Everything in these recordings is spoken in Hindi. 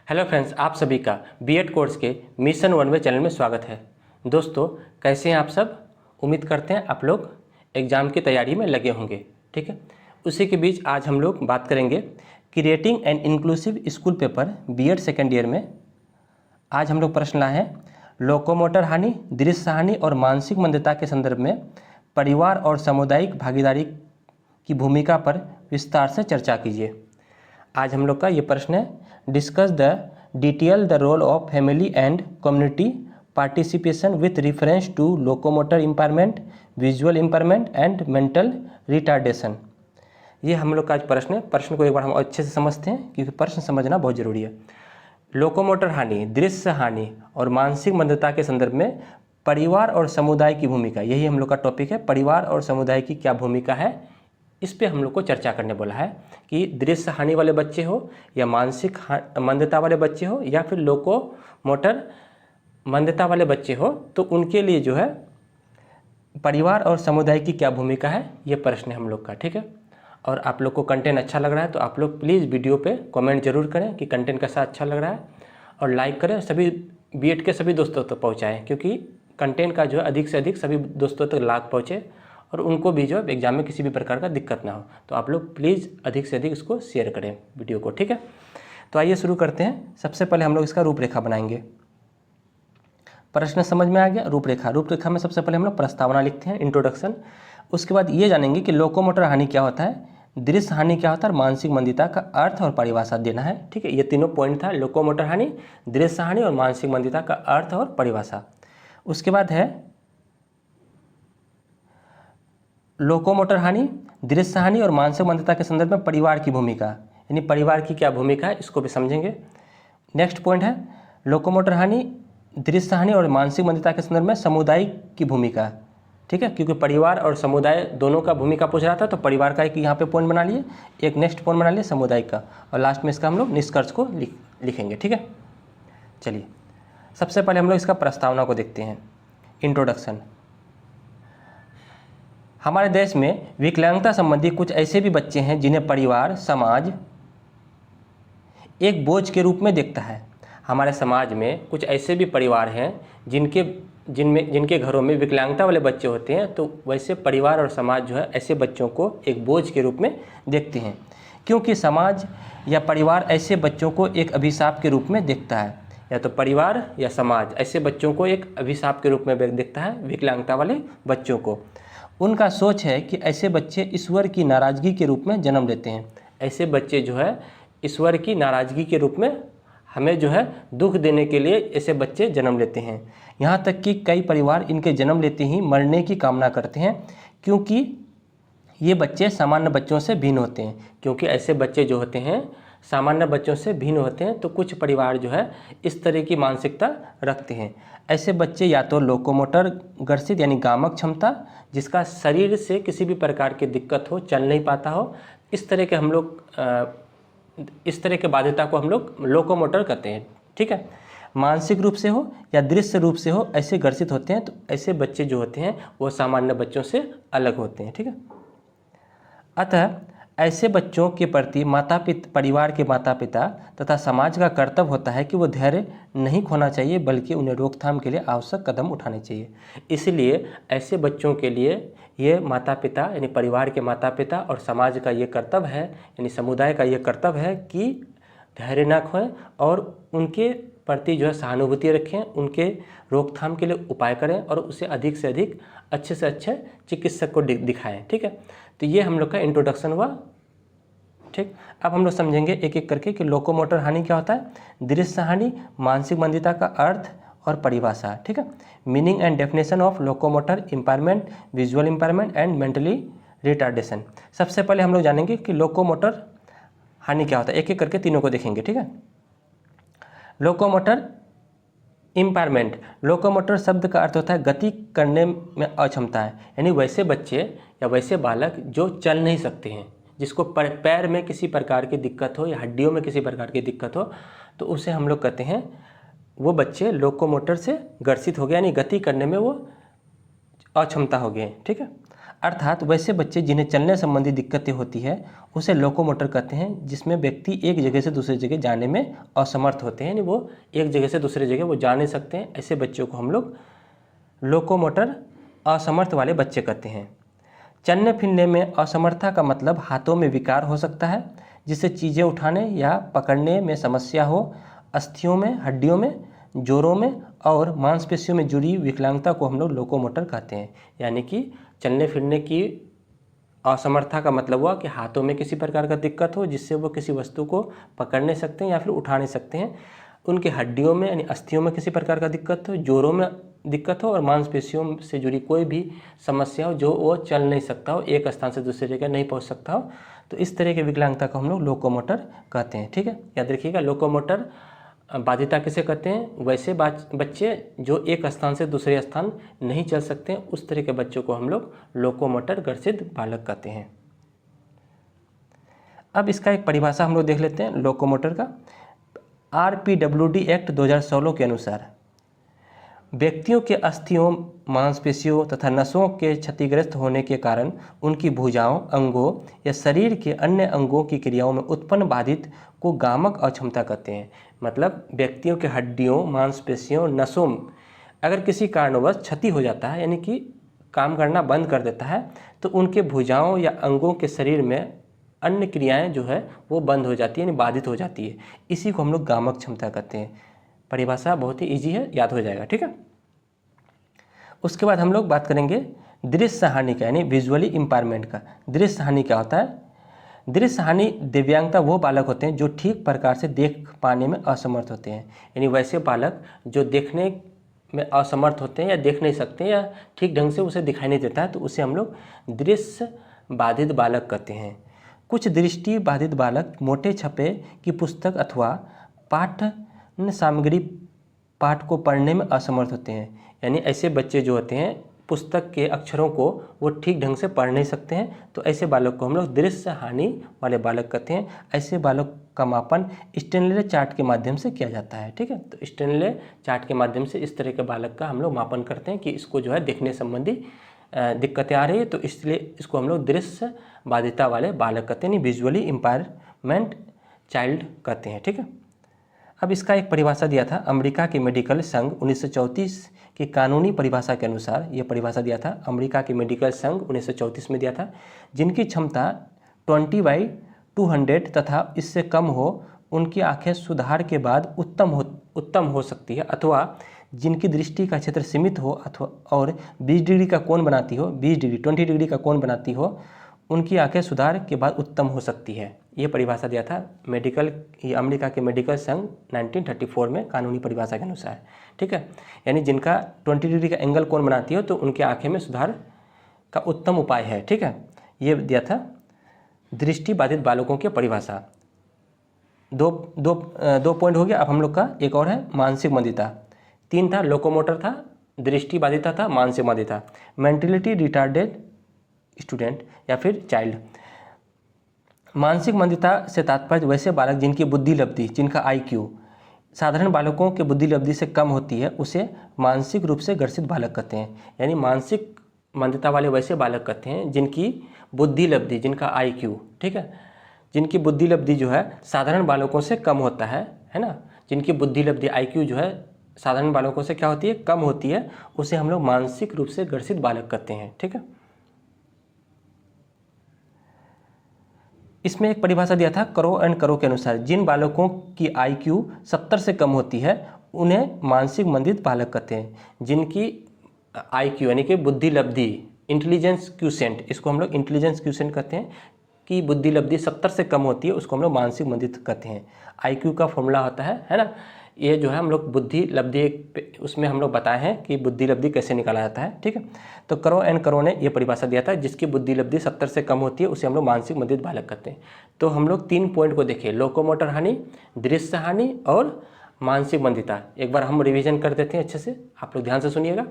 हेलो फ्रेंड्स, आप सभी का बीएड कोर्स के मिशन 1 वे चैनल में स्वागत है। दोस्तों, कैसे हैं आप सब? उम्मीद करते हैं आप लोग एग्ज़ाम की तैयारी में लगे होंगे। ठीक है, उसी के बीच आज हम लोग बात करेंगे creating an inclusive school paper BEd second year में। आज हम लोग प्रश्न लाए हैं लोकोमोटर हानि, दृश्य हानि और मानसिक मंदता के संदर्भ में परिवार और सामुदायिक भागीदारी की भूमिका पर विस्तार से चर्चा कीजिए। आज हम लोग का ये प्रश्न है, discuss the detail the role of family and community participation with reference to locomotor impairment, visual impairment and mental retardation. ये हम लोग का आज प्रश्न है। प्रश्न को एक बार हम अच्छे से समझते हैं क्योंकि प्रश्न समझना बहुत ज़रूरी है। लोकोमोटर हानि, दृश्य हानि और मानसिक मंदता के संदर्भ में परिवार और समुदाय की भूमिका, यही हम लोग का टॉपिक है। परिवार और समुदाय की क्या भूमिका है, इस पे हम लोग को चर्चा करने बोला है कि दृश्य हानि वाले बच्चे हो या मानसिक मंदता वाले बच्चे हो या फिर लोकोमोटर मंदता वाले बच्चे हो, तो उनके लिए जो है परिवार और समुदाय की क्या भूमिका है, ये प्रश्न है हम लोग का। ठीक है, और आप लोग को कंटेंट अच्छा लग रहा है तो आप लोग प्लीज़ वीडियो पे कमेंट जरूर करें कि कंटेंट कैसा अच्छा लग रहा है, और लाइक करें, सभी बीएड के सभी दोस्तों तक पहुँचाएँ क्योंकि कंटेंट का जो है अधिक से अधिक सभी दोस्तों तक लाभ पहुँचे और उनको भी जो है एग्जाम में किसी भी प्रकार का दिक्कत ना हो। तो आप लोग प्लीज़ अधिक से अधिक इसको शेयर करें वीडियो को। ठीक है, तो आइए शुरू करते हैं। सबसे पहले हम लोग इसका रूपरेखा बनाएंगे। प्रश्न समझ में आ गया। रूपरेखा में सबसे पहले हम लोग प्रस्तावना लिखते हैं, इंट्रोडक्शन। उसके बाद ये जानेंगे कि लोकोमोटर हानि क्या होता है, दृश्य हानि क्या होता है और मानसिक मंदता का अर्थ और परिभाषा देना है। ठीक है, ये तीनों पॉइंट था, लोकोमोटर हानि, दृश्य हानि और मानसिक मंदता का अर्थ और परिभाषा। उसके बाद है लोकोमोटर हानि, दृश्य हानि और मानसिक मंदता के संदर्भ में परिवार की भूमिका, यानी परिवार की क्या भूमिका है, इसको भी समझेंगे। नेक्स्ट पॉइंट है लोकोमोटर हानि, दृश्य हानि और मानसिक मंदता के संदर्भ में समुदाय की भूमिका। ठीक है, क्योंकि परिवार और समुदाय दोनों का भूमिका पूछ रहा था, तो परिवार का एक यहाँ पे पॉइंट बना लिए, एक नेक्स्ट पॉइंट बना लिए समुदाय का, और लास्ट में इसका हम लोग निष्कर्ष को लिखेंगे। ठीक है, चलिए सबसे पहले हम लोग इसका प्रस्तावना को देखते हैं, इंट्रोडक्शन। हमारे देश में विकलांगता संबंधी कुछ ऐसे भी बच्चे हैं जिन्हें परिवार, समाज एक बोझ के रूप में देखता है। हमारे समाज में कुछ ऐसे भी परिवार हैं जिनके घरों में विकलांगता वाले बच्चे होते हैं, तो वैसे परिवार और समाज जो है ऐसे बच्चों को एक बोझ के रूप में देखते हैं, क्योंकि समाज या परिवार ऐसे बच्चों को एक अभिशाप के रूप में देखता है। या तो परिवार या समाज ऐसे बच्चों को एक अभिशाप के रूप में देखता है, विकलांगता वाले बच्चों को। उनका सोच है कि ऐसे बच्चे ईश्वर की नाराज़गी के रूप में जन्म लेते हैं। ऐसे बच्चे जो है ईश्वर की नाराज़गी के रूप में हमें जो है दुख देने के लिए ऐसे बच्चे जन्म लेते हैं। यहाँ तक कि कई परिवार इनके जन्म लेते ही मरने की कामना करते हैं, क्योंकि ये बच्चे सामान्य बच्चों से भिन्न होते हैं। क्योंकि ऐसे बच्चे जो होते हैं सामान्य बच्चों से भिन्न होते हैं, तो कुछ परिवार जो है इस तरह की मानसिकता रखते हैं। ऐसे बच्चे या तो लोकोमोटर ग्रसित यानी गामक क्षमता, जिसका शरीर से किसी भी प्रकार की दिक्कत हो, चल नहीं पाता हो, इस तरह के बाध्यता को हम लोग लोकोमोटर कहते हैं। ठीक है, मानसिक रूप से हो या दृश्य रूप से हो, ऐसे ग्रसित होते हैं। तो ऐसे बच्चे जो होते हैं वो सामान्य बच्चों से अलग होते हैं। ठीक है, अतः ऐसे बच्चों के प्रति परिवार के माता पिता तथा समाज का कर्तव्य होता है कि वो धैर्य नहीं खोना चाहिए, बल्कि उन्हें रोकथाम के लिए आवश्यक कदम उठाने चाहिए। इसलिए ऐसे बच्चों के लिए ये माता पिता यानी परिवार के माता पिता और समाज का ये कर्तव्य है, यानी समुदाय का ये कर्तव्य है कि धैर्य ना खोएं और उनके प्रति जो है सहानुभूति रखें, उनके रोकथाम के लिए उपाय करें और उसे अधिक से अधिक अच्छे से अच्छे चिकित्सक को दिखाएं। ठीक है, तो ये हम लोग का इंट्रोडक्शन हुआ। ठीक, अब हम लोग समझेंगे एक एक करके कि लोकोमोटर हानि क्या होता है, दृश्य हानि, मानसिक मंदता का अर्थ और परिभाषा। ठीक है, meaning and definition of locomotor impairment, visual impairment and mentally retardation. सबसे पहले हम लोग जानेंगे कि लोकोमोटर हानि क्या होता है, एक एक करके तीनों को देखेंगे। ठीक है, लोकोमोटर इम्पायरमेंट, लोकोमोटर शब्द का अर्थ होता है गति करने में अक्षमता है, यानी वैसे बच्चे या वैसे बालक जो चल नहीं सकते हैं, जिसको पैर में किसी प्रकार की दिक्कत हो या हड्डियों में किसी प्रकार की दिक्कत हो, तो उसे हम लोग कहते हैं वो बच्चे लोकोमोटर से ग्रसित हो गए, यानी गति करने में वो अक्षमता हो गए। ठीक है, अर्थात वैसे बच्चे जिन्हें चलने संबंधी दिक्कतें होती है उसे लोकोमोटर कहते हैं, जिसमें व्यक्ति एक जगह से दूसरी जगह जाने में असमर्थ होते हैं, यानी वो एक जगह से दूसरी जगह वो जा नहीं सकते हैं। ऐसे बच्चों को हम लोग लोकोमोटर असमर्थ वाले बच्चे कहते हैं। चलने फिरने में असमर्थता का मतलब हाथों में विकार हो सकता है, जिससे चीज़ें उठाने या पकड़ने में समस्या हो। अस्थियों में, हड्डियों में, जोड़ों में और मांसपेशियों में जुड़ी विकलांगता को हम लोग लोकोमोटर कहते हैं। यानी कि चलने फिरने की असमर्थता का मतलब हुआ कि हाथों में किसी प्रकार का दिक्कत हो, जिससे वो किसी वस्तु को पकड़ नहीं सकते हैं या फिर उठा नहीं सकते हैं। उनके हड्डियों में यानी अस्थियों में किसी प्रकार का दिक्कत हो, जोड़ों में दिक्कत हो और मांसपेशियों से जुड़ी कोई भी समस्या हो, जो वो चल नहीं सकता हो, एक स्थान से दूसरी जगह नहीं पहुंच सकता हो, तो इस तरह की विकलांगता को हम लोग लोकोमोटर कहते हैं। ठीक है, याद रखिएगा, लोकोमोटर बाधिता किसे कहते हैं? वैसे बच्चे जो एक स्थान से दूसरे स्थान नहीं चल सकते, उस तरह के बच्चों को हम लोग लोकोमोटर ग्रसित बालक कहते हैं। अब इसका एक परिभाषा हम लोग देख लेते हैं लोकोमोटर का। RPWD एक्ट 2016 के अनुसार व्यक्तियों के अस्थियों, मांसपेशियों तथा नसों के क्षतिग्रस्त होने के कारण उनकी भुजाओं, अंगों या शरीर के अन्य अंगों की क्रियाओं में उत्पन्न बाधित को गामक अक्षमता कहते हैं। मतलब व्यक्तियों के हड्डियों, मांसपेशियों, नसों अगर किसी कारणवश क्षति हो जाता है, यानी कि काम करना बंद कर देता है, तो उनके भुजाओं या अंगों के शरीर में अन्य क्रियाएं जो है वो बंद हो जाती है, यानी बाधित हो जाती है। इसी को हम लोग गामक क्षमता कहते हैं। परिभाषा बहुत ही ईजी है, याद हो जाएगा। ठीक है, उसके बाद हम लोग बात करेंगे दृश्य हानि का, यानी विजुअली इम्पायरमेंट का। दृश्य हानि क्या होता है? दृश्य हानि दिव्यांगता वो बालक होते हैं जो ठीक प्रकार से देख पाने में असमर्थ होते हैं। यानी वैसे बालक जो देखने में असमर्थ होते हैं या देख नहीं सकते या ठीक ढंग से उसे दिखाई नहीं देता है, तो उसे हम लोग दृश्य बाधित बालक कहते हैं। कुछ दृष्टि बाधित बालक मोटे छपे की पुस्तक अथवा पाठ्य सामग्री पाठ को पढ़ने में असमर्थ होते हैं। यानी ऐसे बच्चे जो होते हैं पुस्तक के अक्षरों को वो ठीक ढंग से पढ़ नहीं सकते हैं, तो ऐसे बालक को हम लोग दृश्य हानि वाले बालक कहते हैं। ऐसे बालक का मापन स्टेनले चार्ट के माध्यम से किया जाता है। ठीक है, तो स्टेनले चार्ट के माध्यम से इस तरह के बालक का हम लोग मापन करते हैं कि इसको जो है देखने संबंधी दिक्कतें आ रही है, तो इसलिए इसको हम लोग दृश्य बाधिता वाले बालक कहते हैं, यानी विजुअली इम्पायरमेंट चाइल्ड कहते हैं। ठीक है, अब इसका एक परिभाषा दिया था अमेरिका के मेडिकल संघ 1934 की कानूनी परिभाषा के अनुसार। ये परिभाषा दिया था अमेरिका के मेडिकल संघ 1934 में दिया था। जिनकी क्षमता 20/200 तथा इससे कम हो, उनकी आंखें सुधार के बाद उत्तम हो सकती है, अथवा जिनकी दृष्टि का क्षेत्र सीमित हो अथवा और 20 डिग्री का कोण बनाती हो, 20 डिग्री का कोण बनाती हो, उनकी आंखें सुधार के बाद उत्तम हो सकती है। ये परिभाषा दिया था अमेरिका के मेडिकल संघ 1934 में कानूनी परिभाषा के अनुसार। ठीक है, यानी जिनका 20 डिग्री का एंगल कोण बनाती हो तो उनकी आंखें में सुधार का उत्तम उपाय है। ठीक है, ये दिया था दृष्टि बाधित बालकों की परिभाषा। दो पॉइंट हो गया। अब हम लोग का एक और है मानसिक मंदिता। 3 था, लोकोमोटर था, दृष्टि बाधिता था, मानसिक मंदिता। मेंटलिटी रिटार्डेड स्टूडेंट या फिर चाइल्ड। मानसिक मंदिता से तात्पर्य वैसे बालक जिनकी बुद्धि लब्धि, जिनका IQ साधारण बालकों के बुद्धि लब्धि से कम होती है, उसे मानसिक रूप से ग्रसित बालक कहते हैं। यानी मानसिक मंदिता वाले वैसे बालक कहते हैं जिनकी बुद्धि लब्धि, जिनका IQ, ठीक है, जिनकी बुद्धि लब्धि जो है साधारण बालकों से कम होता है ना, जिनकी बुद्धि लब्धि IQ जो है साधारण बालकों से क्या होती है, कम होती है, उसे हम लोग मानसिक रूप से ग्रसित बालक कहते हैं। ठीक है, इसमें एक परिभाषा दिया था करो एंड करो के अनुसार। जिन बालकों की IQ 70 से कम होती है उन्हें मानसिक मंदित बालक कहते हैं। जिनकी IQ यानी कि बुद्धि लब्धि, इंटेलिजेंस क्यूसेंट, इसको हम लोग इंटेलिजेंस क्यूसेंट कहते हैं, कि बुद्धि लब्धि 70 से कम होती है, उसको हम लोग मानसिक मंदित कहते हैं। IQ का फॉर्मूला होता है ना, ये जो है हम लोग बुद्धि लब्धि, उसमें हम लोग बताए हैं कि बुद्धि लब्धि कैसे निकाला जाता है। ठीक है, तो करो एंड करो ने ये परिभाषा दिया था, जिसकी बुद्धि लब्धि 70 से कम होती है उसे हम लोग मानसिक मंदित बालक कहते हैं। तो हम लोग 3 पॉइंट को देखें, लोकोमोटर हानि, दृश्य हानि और मानसिक मंदिता। एक बार हम रिवीजन कर देते हैं अच्छे से, आप लोग ध्यान से सुनिएगा।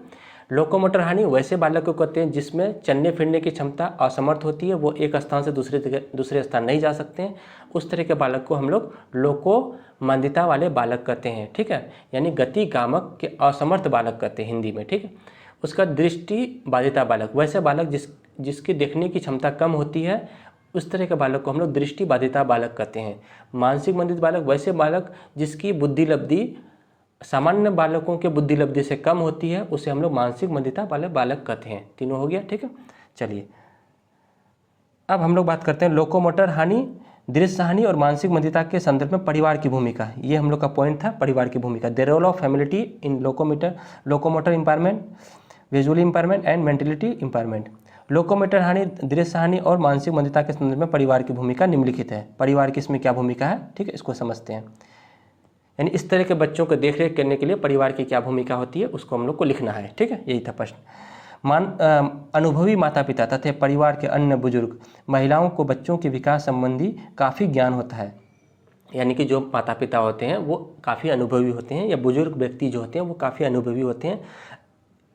लोकोमोटर हानि वैसे बालक को कहते हैं जिसमें चलने फिरने की क्षमता असमर्थ होती है, वो एक स्थान से दूसरे स्थान नहीं जा सकते हैं, उस तरह के बालक को हम लोग लोकोमंदिता वाले बालक कहते हैं। ठीक है, यानी गति गामक के असमर्थ बालक कहते हैं हिंदी में। ठीक है, उसका दृष्टि बाधिता बालक, वैसे बालक जिसकी देखने की क्षमता कम होती है, उस तरह के बालक को हम लोग दृष्टि बाधिता बालक कहते हैं। मानसिक मंदित बालक वैसे बालक जिसकी बुद्धि लब्धि सामान्य बालकों के बुद्धि लब्धि से कम होती है, उसे हम लोग मानसिक मंदिता वाले बालक कहते हैं। तीनों हो गया, ठीक है। चलिए अब हम लोग बात करते हैं लोकोमोटर हानि, दृश्य हानि और मानसिक मंदिता के संदर्भ में परिवार की भूमिका। ये हम लोग का पॉइंट था, परिवार की भूमिका। The role of family in locomotor impairment, visually impairment and mentality impairment. लोकोमोटर हानि, दृश्य हानि और मानसिक मंदिता के संदर्भ में परिवार की भूमिका निम्नलिखित है। परिवार की इसमें क्या भूमिका है, ठीक है, इसको समझते हैं। यानी इस तरह के बच्चों को देखरेख करने के लिए परिवार की क्या भूमिका होती है, उसको हम लोग को लिखना है, ठीक है। यही था प्रश्न। अनुभवी माता पिता तथा परिवार के अन्य बुजुर्ग महिलाओं को बच्चों के विकास संबंधी काफ़ी ज्ञान होता है। यानी कि जो माता पिता होते हैं वो काफ़ी अनुभवी होते हैं, या बुजुर्ग व्यक्ति जो होते हैं वो काफ़ी अनुभवी होते हैं।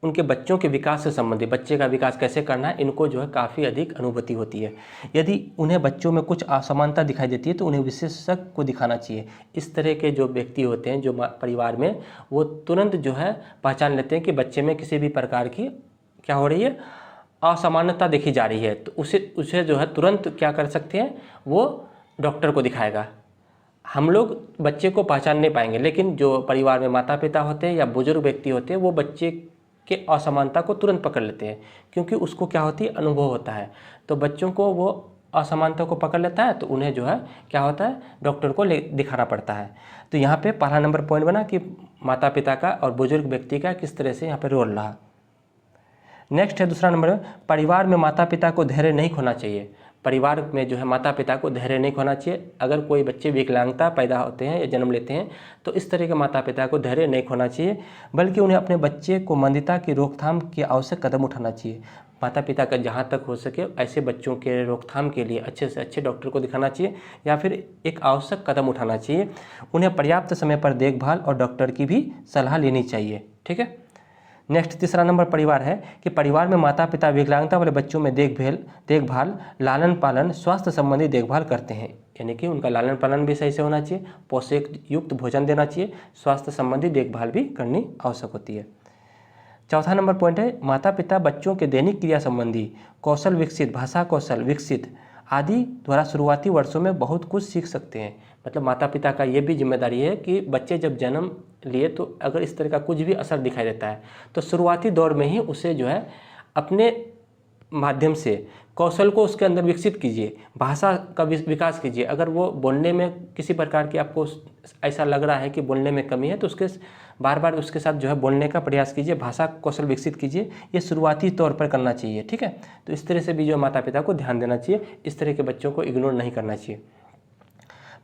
उनके बच्चों के विकास से संबंधित, बच्चे का विकास कैसे करना है, इनको जो है काफ़ी अधिक अनुभूति होती है। यदि उन्हें बच्चों में कुछ असमानता दिखाई देती है तो उन्हें विशेषज्ञ को दिखाना चाहिए। इस तरह के जो व्यक्ति होते हैं जो परिवार में, वो तुरंत जो है पहचान लेते हैं कि बच्चे में किसी भी प्रकार की क्या हो रही है, असामान्यता देखी जा रही है, तो उसे जो है तुरंत क्या कर सकते हैं, वो डॉक्टर को दिखाएगा। हम लोग बच्चे को पहचान नहीं पाएंगे, लेकिन जो परिवार में माता पिता होते हैं या बुजुर्ग व्यक्ति होते हैं वो बच्चे के असमानता को तुरंत पकड़ लेते हैं, क्योंकि उसको क्या होती है, अनुभव होता है। तो बच्चों को वो असमानता को पकड़ लेता है तो उन्हें जो है क्या होता है, डॉक्टर को दिखाना पड़ता है। तो यहाँ पे पहला नंबर पॉइंट बना कि माता पिता का और बुजुर्ग व्यक्ति का किस तरह से यहाँ पे रोल रहा। नेक्स्ट है दूसरा नंबर, परिवार में माता पिता को धैर्य नहीं खोना चाहिए। परिवार में जो है माता पिता को धैर्य नहीं खोना चाहिए। अगर कोई बच्चे विकलांगता पैदा होते हैं या जन्म लेते हैं तो इस तरह के माता पिता को धैर्य नहीं खोना चाहिए, बल्कि उन्हें अपने बच्चे को मंदिता की रोकथाम के आवश्यक कदम उठाना चाहिए। माता पिता का जहाँ तक हो सके ऐसे बच्चों के रोकथाम के लिए अच्छे से अच्छे डॉक्टर को दिखाना चाहिए या फिर एक आवश्यक कदम उठाना चाहिए। उन्हें पर्याप्त समय पर देखभाल और डॉक्टर की भी सलाह लेनी चाहिए, ठीक है। नेक्स्ट तीसरा नंबर परिवार है कि परिवार में माता पिता विकलांगता वाले बच्चों में देखभाल, लालन पालन, स्वास्थ्य संबंधी देखभाल करते हैं। यानी कि उनका लालन पालन भी सही से होना चाहिए, पोषक युक्त भोजन देना चाहिए, स्वास्थ्य संबंधी देखभाल भी करनी आवश्यक होती है। चौथा नंबर पॉइंट है, माता पिता बच्चों के दैनिक क्रिया संबंधी कौशल विकसित, भाषा कौशल विकसित आदि द्वारा शुरुआती वर्षों में बहुत कुछ सीख सकते हैं। मतलब माता पिता का ये भी जिम्मेदारी है कि बच्चे जब जन्म लिए तो अगर इस तरह का कुछ भी असर दिखाई देता है तो शुरुआती दौर में ही उसे जो है अपने माध्यम से कौशल को उसके अंदर विकसित कीजिए, भाषा का विकास कीजिए। अगर वो बोलने में किसी प्रकार की आपको ऐसा लग रहा है कि बोलने में कमी है तो उसके बार बार उसके साथ जो है बोलने का प्रयास कीजिए, भाषा कौशल विकसित कीजिए। ये शुरुआती तौर पर करना चाहिए, ठीक है। तो इस तरह से भी जो माता पिता को ध्यान देना चाहिए, इस तरह के बच्चों को इग्नोर नहीं करना चाहिए।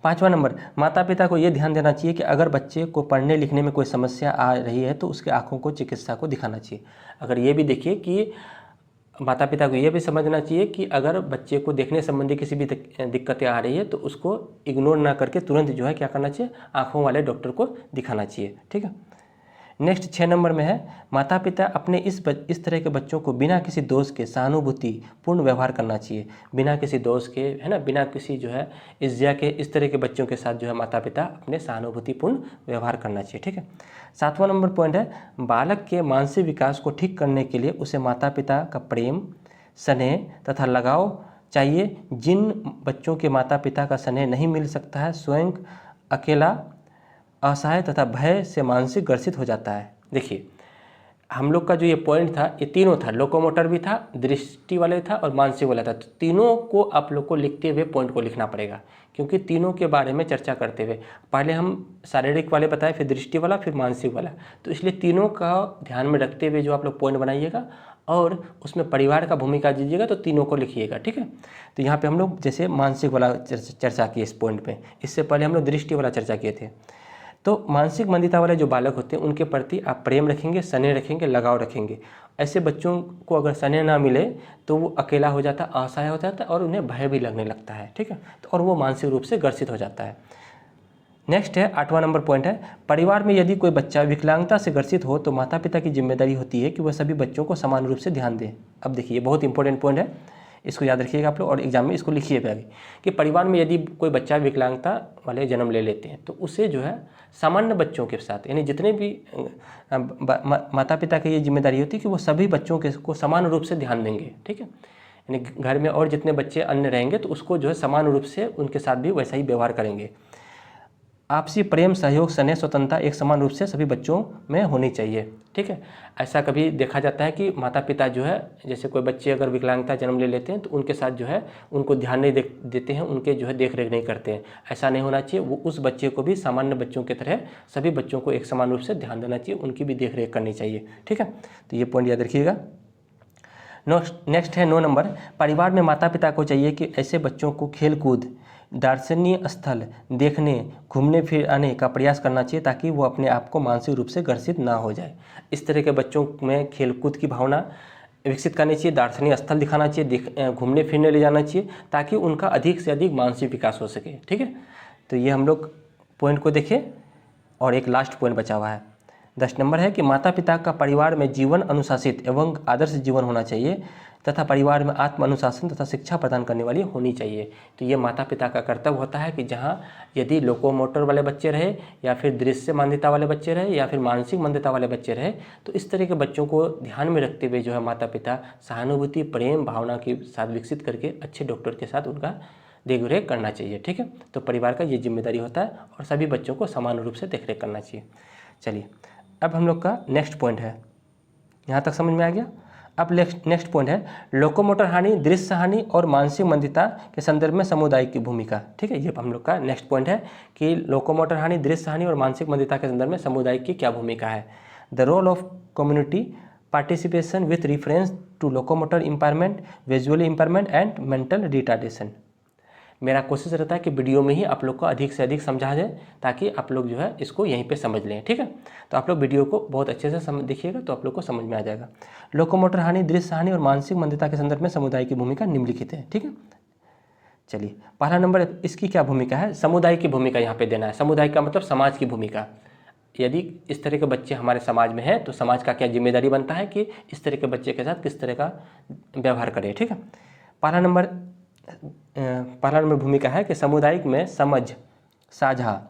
पाँचवा नंबर, माता पिता को ये ध्यान देना चाहिए कि अगर बच्चे को पढ़ने लिखने में कोई समस्या आ रही है तो उसके आँखों को चिकित्सा को दिखाना चाहिए। अगर ये भी देखिए कि माता पिता को ये भी समझना चाहिए कि अगर बच्चे को देखने संबंधी किसी भी दिक्कतें आ रही है तो उसको इग्नोर ना करके तुरंत जो है क्या करना चाहिए, आँखों वाले डॉक्टर को दिखाना चाहिए, ठीक है। नेक्स्ट 6 नंबर में है, माता पिता अपने इस तरह के बच्चों को बिना किसी दोष के सहानुभूति पूर्ण व्यवहार करना चाहिए। बिना किसी दोष के, है ना, बिना किसी जो है इज्जा के इस तरह के बच्चों के साथ जो है माता पिता अपने सहानुभूतिपूर्ण व्यवहार करना चाहिए, ठीक है। 7वां नंबर पॉइंट है, बालक के मानसिक विकास को ठीक करने के लिए उसे माता पिता का प्रेम, स्नेह तथा लगाव चाहिए। जिन बच्चों के माता पिता का स्नेह नहीं मिल सकता है स्वयं अकेला, असहाय तथा भय से मानसिक ग्रसित हो जाता है। देखिए हम लोग का जो ये पॉइंट था ये तीनों था, लोकोमोटर भी था, दृष्टि वाले था और मानसिक वाला था। तो तीनों को आप लोग को लिखते हुए पॉइंट को लिखना पड़ेगा, क्योंकि तीनों के बारे में चर्चा करते हुए पहले हम शारीरिक वाले बताए, फिर दृष्टि वाला, फिर मानसिक वाला। तो इसलिए तीनों का ध्यान में रखते हुए जो आप लोग पॉइंट बनाइएगा और उसमें परिवार का भूमिका दीजिएगा तो तीनों को लिखिएगा, ठीक है। तो यहाँ पे हम लोग जैसे मानसिक वाला चर्चा किए इस पॉइंट पे, इससे पहले हम लोग दृष्टि वाला चर्चा किए थे। तो मानसिक मंदिता वाले जो बालक होते हैं उनके प्रति आप प्रेम रखेंगे, स्नेह रखेंगे, लगाव रखेंगे। ऐसे बच्चों को अगर स्नेह ना मिले तो वो अकेला हो जाता, असहाय हो जाता और उन्हें भय भी लगने लगता है, ठीक है। तो और वो मानसिक रूप से ग्रसित हो जाता है। नेक्स्ट है 8वां नंबर पॉइंट है, परिवार में यदि कोई बच्चा विकलांगता से ग्रसित हो तो माता पिता की जिम्मेदारी होती है कि वह सभी बच्चों को समान रूप से ध्यान दें। अब देखिए बहुत इंपॉर्टेंट पॉइंट है, इसको याद रखिएगा आप लोग और एग्जाम में इसको लिखिएगा आगे कि परिवार में यदि कोई बच्चा विकलांगता वाले जन्म ले लेते हैं तो उसे जो है सामान्य बच्चों के साथ, यानी जितने भी माता पिता की ये जिम्मेदारी होती है कि वो सभी बच्चों को समान रूप से ध्यान देंगे, ठीक है। यानी घर में और जितने बच्चे अन्य रहेंगे तो उसको जो है समान रूप से उनके साथ भी वैसा ही व्यवहार करेंगे। आपसी प्रेम, सहयोग, स्नेह, स्वतंत्रता एक समान रूप से सभी बच्चों में होनी चाहिए। ठीक है, ऐसा कभी देखा जाता है कि माता पिता जो है, जैसे कोई बच्चे अगर विकलांगता जन्म ले लेते हैं तो उनके साथ जो है उनको ध्यान नहीं देते हैं, उनके जो है देख रेख नहीं करते हैं। ऐसा नहीं होना चाहिए। वो उस बच्चे को भी सामान्य बच्चों की तरह सभी बच्चों को एक समान रूप से ध्यान देना चाहिए, उनकी भी देख रेख करनी चाहिए। ठीक है, तो ये पॉइंट याद रखिएगा। नेक्स्ट है 9 नंबर, परिवार में माता पिता को चाहिए कि ऐसे बच्चों को खेल कूद, दर्शनीय स्थल देखने, घूमने फिर आने का प्रयास करना चाहिए ताकि वो अपने आप को मानसिक रूप से ग्रसित ना हो जाए। इस तरह के बच्चों में खेलकूद की भावना विकसित करनी चाहिए, दार्शनिक स्थल दिखाना चाहिए, घूमने फिरने ले जाना चाहिए ताकि उनका अधिक से अधिक मानसिक विकास हो सके। ठीक है, तो ये हम लोग पॉइंट को देखें। और एक लास्ट पॉइंट बचा हुआ है 10 नंबर है कि माता पिता का परिवार में जीवन अनुशासित एवं आदर्श जीवन होना चाहिए तथा परिवार में आत्म अनुशासन तथा शिक्षा प्रदान करने वाली होनी चाहिए। तो ये माता पिता का कर्तव्य होता है कि जहाँ यदि लोकोमोटर वाले बच्चे रहे या फिर दृश्य मान्यता वाले बच्चे रहे या फिर मानसिक मान्यता वाले बच्चे रहे, तो इस तरह के बच्चों को ध्यान में रखते हुए जो है माता पिता सहानुभूति, प्रेम भावना के साथ विकसित करके अच्छे डॉक्टर के साथ उनका देखरेख करना चाहिए। ठीक है, तो परिवार का ये जिम्मेदारी होता है और सभी बच्चों को समान रूप से देखरेख करना चाहिए। चलिए, अब हम लोग का नेक्स्ट पॉइंट है, यहाँ तक समझ में आ गया। अब नेक्स्ट पॉइंट है लोकोमोटर हानि, दृश्य हानि और मानसिक मंदिता के संदर्भ में समुदाय की भूमिका। ठीक है, ये हम लोग का नेक्स्ट पॉइंट है कि लोकोमोटर हानि, दृश्य हानि और मानसिक मंदिता के संदर्भ में समुदाय की क्या भूमिका है। The role of community participation with reference to locomotor impairment, visually impairment and mental retardation. मेरा कोशिश रहता है कि वीडियो में ही आप लोग को अधिक से अधिक समझा जाए ताकि आप लोग जो है इसको यहीं पे समझ लें। ठीक है, तो आप लोग वीडियो को बहुत अच्छे से देखिएगा तो आप लोग को समझ में आ जाएगा। लोकोमोटर हानि, दृश्य हानि और मानसिक मंदिता के संदर्भ में समुदाय की भूमिका निम्नलिखित है। ठीक है, चलिए पहला नंबर इसकी क्या भूमिका है, समुदाय की भूमिका यहाँ पे देना है। समुदाय का मतलब समाज की भूमिका। यदि इस तरह के बच्चे हमारे समाज में हैं तो समाज का क्या जिम्मेदारी बनता है कि इस तरह के बच्चे के साथ किस तरह का व्यवहार करें। ठीक है, पहला नंबर भूमिका है कि सामुदायिक में समझ, साझा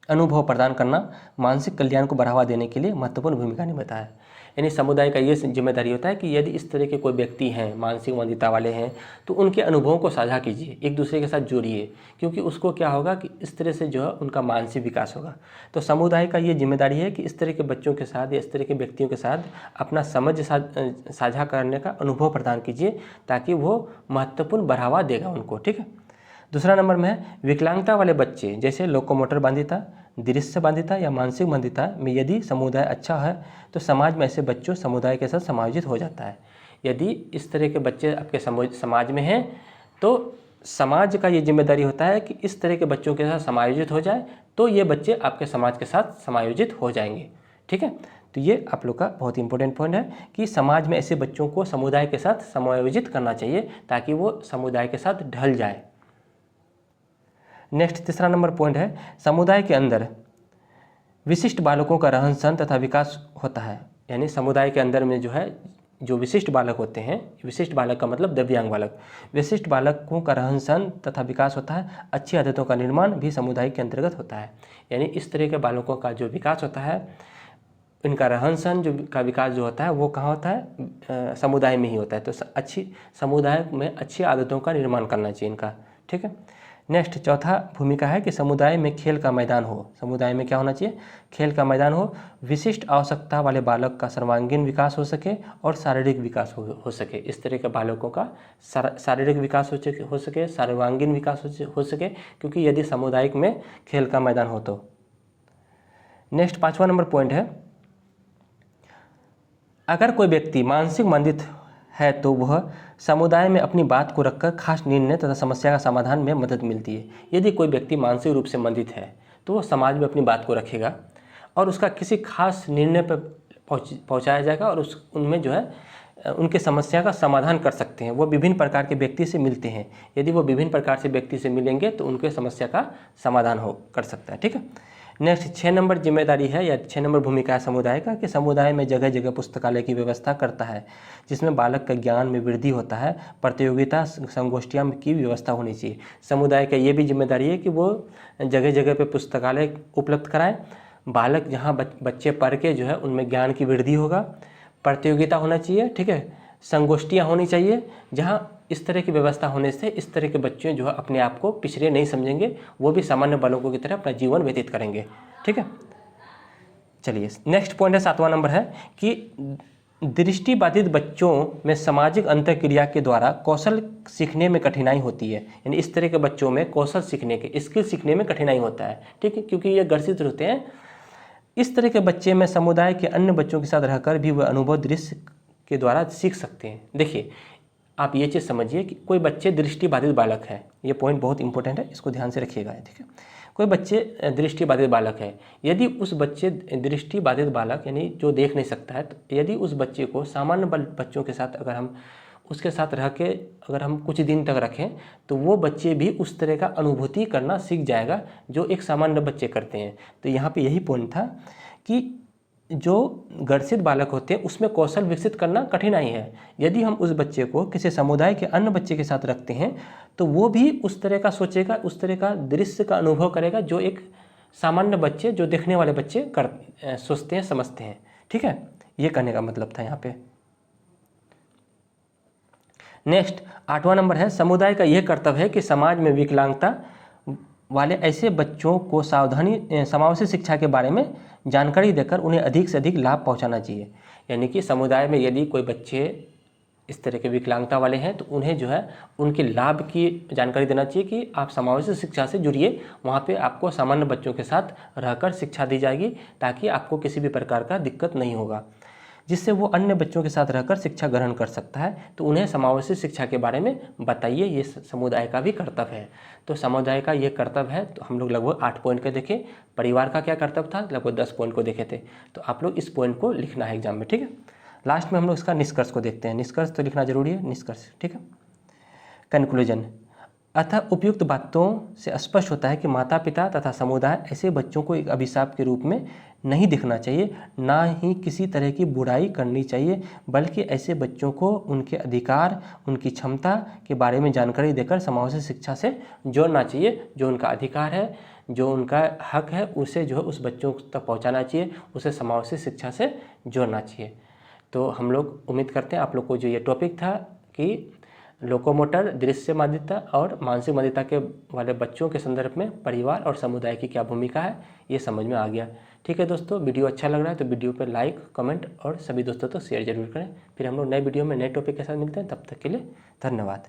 अनुभव प्रदान करना मानसिक कल्याण को बढ़ावा देने के लिए महत्वपूर्ण भूमिका निभाता है। यानी समुदाय का ये जिम्मेदारी होता है कि यदि इस तरह के कोई व्यक्ति हैं, मानसिक मंदिता वाले हैं, तो उनके अनुभवों को साझा कीजिए, एक दूसरे के साथ जोड़िए, क्योंकि उसको क्या होगा कि इस तरह से जो है उनका मानसिक विकास होगा। तो समुदाय का ये जिम्मेदारी है कि इस तरह के बच्चों के साथ या इस तरह के व्यक्तियों के साथ अपना समझ साझा करने का अनुभव प्रदान कीजिए ताकि वो महत्वपूर्ण बढ़ावा देगा उनको। ठीक है, दूसरा नंबर में है विकलांगता वाले बच्चे जैसे लोकोमोटर बाधिता, दृश्य बाधिता या मानसिक बाधिता में यदि समुदाय अच्छा है तो समाज में ऐसे बच्चों समुदाय के साथ समायोजित हो जाता है। यदि इस तरह के बच्चे आपके समाज में हैं तो समाज का ये जिम्मेदारी होता है कि इस तरह के बच्चों के साथ समायोजित हो जाए, तो ये बच्चे आपके समाज के साथ समायोजित हो जाएंगे। ठीक है, तो ये आप लोग का बहुत इंपॉर्टेंट पॉइंट है कि समाज में ऐसे बच्चों को समुदाय के साथ समायोजित करना चाहिए ताकि वो समुदाय के साथ ढल जाए। नेक्स्ट तीसरा नंबर पॉइंट है समुदाय के अंदर विशिष्ट बालकों का रहन सहन तथा विकास होता है। यानी समुदाय के अंदर में जो है जो विशिष्ट बालक होते हैं, विशिष्ट बालक का मतलब दिव्यांग बालक, विशिष्ट बालकों का रहन सहन तथा विकास होता है। अच्छी आदतों का निर्माण भी समुदाय के अंतर्गत होता है। यानी इस तरह के बालकों का जो विकास होता है, इनका रहन सहन का विकास जो होता है वो कहाँ होता है, समुदाय में ही होता है। तो अच्छी समुदाय में अच्छी आदतों का निर्माण करना चाहिए इनका। ठीक है, नेक्स्ट चौथा भूमिका है कि समुदाय में खेल का मैदान हो। समुदाय में क्या होना चाहिए, खेल का मैदान हो। विशिष्ट आवश्यकता वाले बालक का सर्वांगीण विकास हो सके और शारीरिक विकास हो सके। इस तरह के बालकों का शारीरिक विकास हो सके, सर्वांगीण विकास हो सके, क्योंकि यदि सामुदायिक में खेल का मैदान हो तो। नेक्स्ट 5वां नंबर पॉइंट है अगर कोई व्यक्ति मानसिक मंदित है तो वह समुदाय में अपनी बात को रखकर खास निर्णय तथा समस्या का समाधान में मदद मिलती है। यदि कोई व्यक्ति मानसिक रूप से मंदित है तो वह समाज में अपनी बात को रखेगा और उसका किसी खास निर्णय पर पहुंचाया जाएगा और उनमें जो है उनके समस्या का समाधान कर सकते हैं। वो विभिन्न प्रकार के व्यक्ति से मिलते हैं, यदि वो विभिन्न प्रकार से व्यक्ति से मिलेंगे तो उनके समस्या का समाधान कर सकता है। ठीक है, नेक्स्ट 6 नंबर जिम्मेदारी है या 6 नंबर भूमिका है समुदाय का कि समुदाय में जगह जगह पुस्तकालय की व्यवस्था करता है जिसमें बालक का ज्ञान में वृद्धि होता है। प्रतियोगिता संगोष्ठियाँ की व्यवस्था होनी चाहिए। समुदाय का ये भी जिम्मेदारी है कि वो जगह जगह पे पुस्तकालय उपलब्ध कराएं। बालक जहाँ बच्चे पढ़ के जो है उनमें ज्ञान की वृद्धि होगा। प्रतियोगिता होना चाहिए। ठीक है, संगोष्ठियाँ होनी चाहिए जहाँ इस तरह की व्यवस्था होने से इस तरह के बच्चे जो है अपने आप को पिछड़े नहीं समझेंगे, वो भी सामान्य बालकों की तरह अपना जीवन व्यतीत करेंगे। ठीक है, चलिए नेक्स्ट पॉइंट है 7वां नंबर है कि दृष्टिबाधित बच्चों में सामाजिक अंतःक्रिया के द्वारा कौशल सीखने में कठिनाई होती है। यानी इस तरह के बच्चों में कौशल सीखने के, स्किल सीखने में कठिनाई होता है। ठीक है, क्योंकि ये ग्रसित होते हैं। इस तरह के बच्चे में समुदाय के अन्य बच्चों के साथ रहकर भी वह अनुभव दृश्य के द्वारा सीख सकते हैं। देखिए, आप ये चीज़ समझिए कि कोई बच्चे दृष्टिबाधित बालक है, ये पॉइंट बहुत इंपॉर्टेंट है, इसको ध्यान से रखिएगा। ठीक है, कोई बच्चे दृष्टिबाधित बालक है, यदि उस बच्चे दृष्टिबाधित बालक यानी जो देख नहीं सकता है, तो यदि उस बच्चे को सामान्य बच्चों के साथ अगर हम उसके साथ रह के अगर हम कुछ दिन तक रखें, तो वो बच्चे भी उस तरह का अनुभूति करना सीख जाएगा जो एक सामान्य बच्चे करते हैं। तो यहाँ पे यही पॉइंट था कि जो ग्रसित बालक होते हैं उसमें कौशल विकसित करना कठिनाई है। यदि हम उस बच्चे को किसी समुदाय के अन्य बच्चे के साथ रखते हैं, तो वो भी उस तरह का सोचेगा, उस तरह का दृश्य का अनुभव करेगा जो एक सामान्य बच्चे, जो देखने वाले बच्चे सोचते हैं, समझते हैं। ठीक है, ये कहने का मतलब था यहाँ पे। नेक्स्ट 8वां नंबर है, समुदाय का यह कर्तव्य है कि समाज में विकलांगता वाले ऐसे बच्चों को समावेशी शिक्षा के बारे में जानकारी देकर उन्हें अधिक से अधिक लाभ पहुंचाना चाहिए। यानी कि समुदाय में यदि कोई बच्चे इस तरह के विकलांगता वाले हैं, तो उन्हें जो है उनके लाभ की जानकारी देना चाहिए कि आप समावेशी शिक्षा से जुड़िए, वहाँ पे आपको सामान्य बच्चों के साथ रहकर शिक्षा दी जाएगी, ताकि आपको किसी भी प्रकार का दिक्कत नहीं होगा, जिससे वो अन्य बच्चों के साथ रहकर शिक्षा ग्रहण कर सकता है। तो उन्हें समावेशी शिक्षा के बारे में बताइए, ये समुदाय का भी कर्तव्य है। तो समुदाय का ये कर्तव्य है। तो हम लोग लगभग 8 पॉइंट के देखे। परिवार का क्या कर्तव्य था, लगभग 10 पॉइंट को देखे थे। तो आप लोग इस पॉइंट को लिखना है एग्जाम में। ठीक है, लास्ट में हम लोग इसका निष्कर्ष को देखते हैं। निष्कर्ष तो लिखना जरूरी है, निष्कर्ष। ठीक है, कंक्लूजन। अतः उपयुक्त बातों से स्पष्ट होता है कि माता पिता तथा समुदाय ऐसे बच्चों को एक अभिशाप के रूप में नहीं दिखना चाहिए, ना ही किसी तरह की बुराई करनी चाहिए, बल्कि ऐसे बच्चों को उनके अधिकार, उनकी क्षमता के बारे में जानकारी देकर समावेशी शिक्षा से जोड़ना चाहिए। जो उनका अधिकार है, जो उनका हक है, उसे जो है उस बच्चों तक पहुंचाना चाहिए, उसे समावेशी शिक्षा से जोड़ना चाहिए। तो हम लोग उम्मीद करते हैं आप लोग को जो ये टॉपिक था कि लोकोमोटर, दृश्य माध्यता और मानसिक माध्यता के वाले बच्चों के संदर्भ में परिवार और समुदाय की क्या भूमिका है, ये समझ में आ गया। ठीक है दोस्तों, वीडियो अच्छा लग रहा है तो वीडियो पर लाइक, कमेंट और सभी दोस्तों तो शेयर जरूर करें। फिर हम लोग नए वीडियो में नए टॉपिक के साथ मिलते हैं। तब तक के लिए धन्यवाद।